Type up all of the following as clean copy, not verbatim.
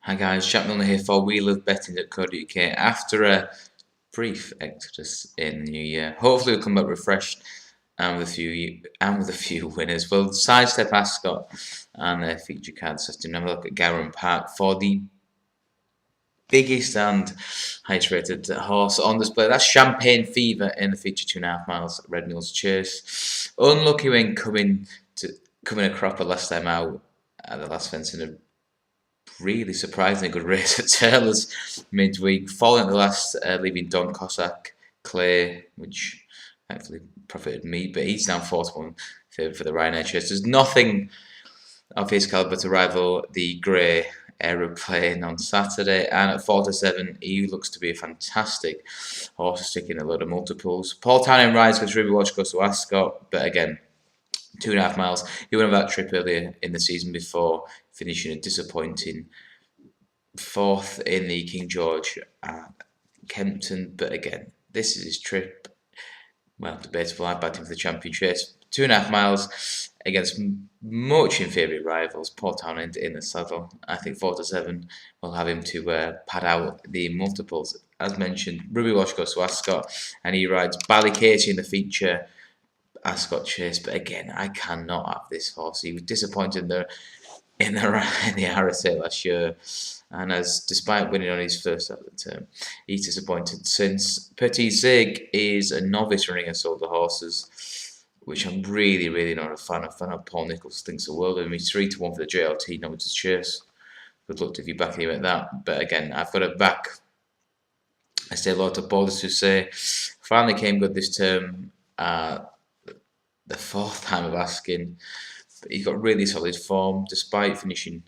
Hi guys, Jack Milner here for WeLoveBetting.co.uk. After a brief exodus in the new year, hopefully we'll come back refreshed and with a few winners. We'll sidestep Ascot and their feature cards just to have a look at Gowran Park for the biggest and highest rated horse on display. That's Champagne Fever in the feature 2.5 miles at Red Mills Chase. Unlucky when coming a cropper last time out at the last fence in a really surprisingly good race at Taylor's midweek, following the last, leaving Don Cossack Clay, which actually profited me, but he's down 4-1 for the Ryanair Chase. There's nothing of his calibre to rival the grey aeroplane on Saturday, and at 4-7 he looks to be a fantastic horse, sticking a load of multiples. Paul Townend rides because Ruby Watch goes to Ascot, but again, 2.5 miles. He won that trip earlier in the season before finishing a disappointing fourth in the King George at Kempton. But again, this is his trip. Well, debatable. I backed him for the champion chase. 2.5 miles against much inferior rivals. Paul Townend in the saddle. I think 4-7 will have him to pad out the multiples. As mentioned, Ruby Walsh goes to Ascot and he rides Ballykatie in the feature Ascot Chase, but again, I cannot have this horse. He was disappointed in the RSA last year, and despite winning on his first out of the term, he's disappointed since Petit Zig is a novice running against all the horses, which I'm really not a fan of. I know Paul Nicholls thinks the world of him. He's 3-1 for the JLT novice Chase. Good luck if you back him at that. But again, I've got to back. I say hello to Paul Succes. Finally came good this term. The fourth time of asking, but he's got really solid form despite finishing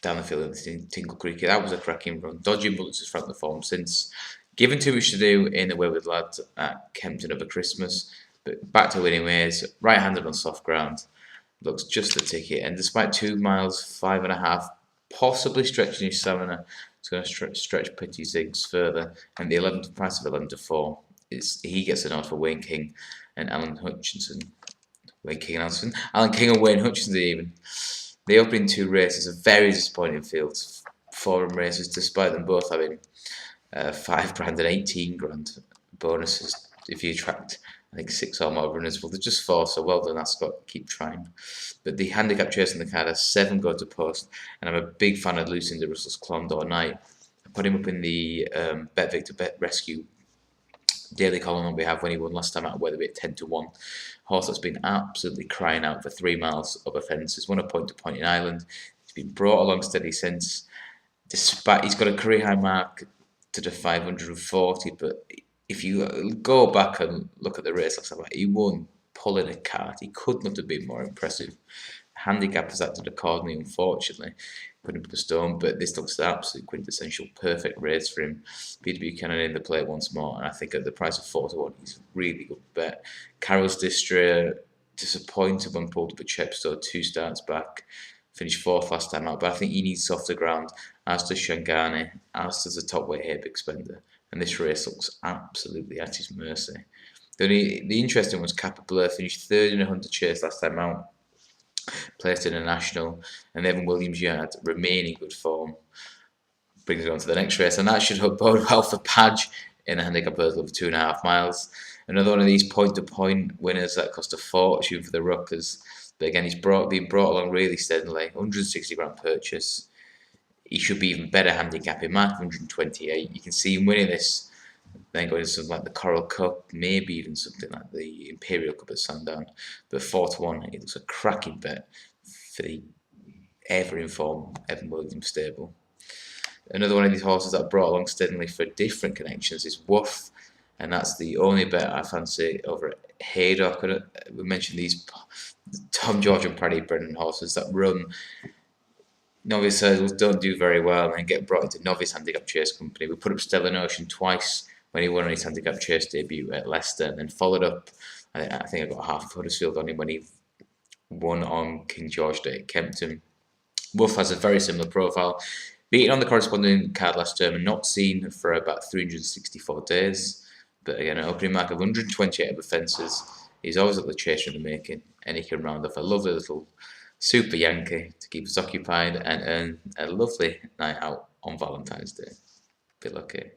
down the field in Tingle Creek. That was a cracking run. Dodging bullets has franked the form since. Given too much to do in the Wayward Lad at Kempton over Christmas, but back to winning ways. Right-handed on soft ground, looks just the ticket. And despite 2 miles, 5.5, possibly stretching his stamina, it's going to stretch Petit Zigs further. And the 11th price of 11-4 he gets a nod for Wayne King and Alan Hutchinson. Alan King and Wayne Hutchinson even. The opening 2 races are very disappointing fields. 4 races, despite them both having £5,000 and £18,000 bonuses if you attract, I think, 6 or more runners. Well, there's just 4, so well done, Ascot. Keep trying. But the handicap chase on the card has 7 go to post, and I'm a big fan of Lucinda Russell's Clondaw Knight. I put him up in the Bet Victor Bet Rescue daily column on behalf when he won last time out, whether it 10-1. Horse that's been absolutely crying out for 3 miles up a fence. He's won a point-to-point in Ireland. He's been brought along steady since. Despite he's got a career high mark to the 540, but if you go back and look at the race last time out, he won pulling a cart. He could not have been more impressive. Handicap has acted accordingly, unfortunately, putting up the stone, but this looks an absolute quintessential perfect race for him. Peter Buchanan in the play once more, and I think at the price of 4-1, he's a really good bet. Carol's disappointed when pulled up at Chepstow 2 starts back, finished 4th last time out, but I think he needs softer ground, as does Shangani, as does the top weight here, Big Spender, and this race looks absolutely at his mercy. The interesting one was Capabla, finished 3rd in a Hunter Chase last time out, placed in a national, and Evan Williams Yard remaining good form. Brings it on to the next race, and that should bode well for Padge in a handicap hurdle of 2.5 miles. Another one of these point-to-point winners that cost a fortune for the Ruckers, but again he's been brought along really steadily. £160 purchase. He should be even better handicap. He marked 128. You can see him winning this, then going to something like the Coral Cup, maybe even something like the Imperial Cup at Sandown. But 4-1, it looks a cracking bet for the ever-informed Evan Williams stable. Another one of these horses that brought along steadily for different connections is Wuff, and that's the only bet I fancy over at Haydock. We mentioned these Tom George and Paddy Brennan horses that run novice hurdles, don't do very well, and get brought into novice handicap chase company. We put up Stellar Notion twice when he won on his handicap chase debut at Leicester, and then followed up, I think I got half of Huddersfield on him when he won on King George Day at Kempton. Wuff has a very similar profile, beaten on the corresponding card last term and not seen for about 364 days. But again, an opening mark of 128 over fences. He's always at the chase in the making, and he can round off a lovely little Super Yankee to keep us occupied and earn a lovely night out on Valentine's Day. Be lucky.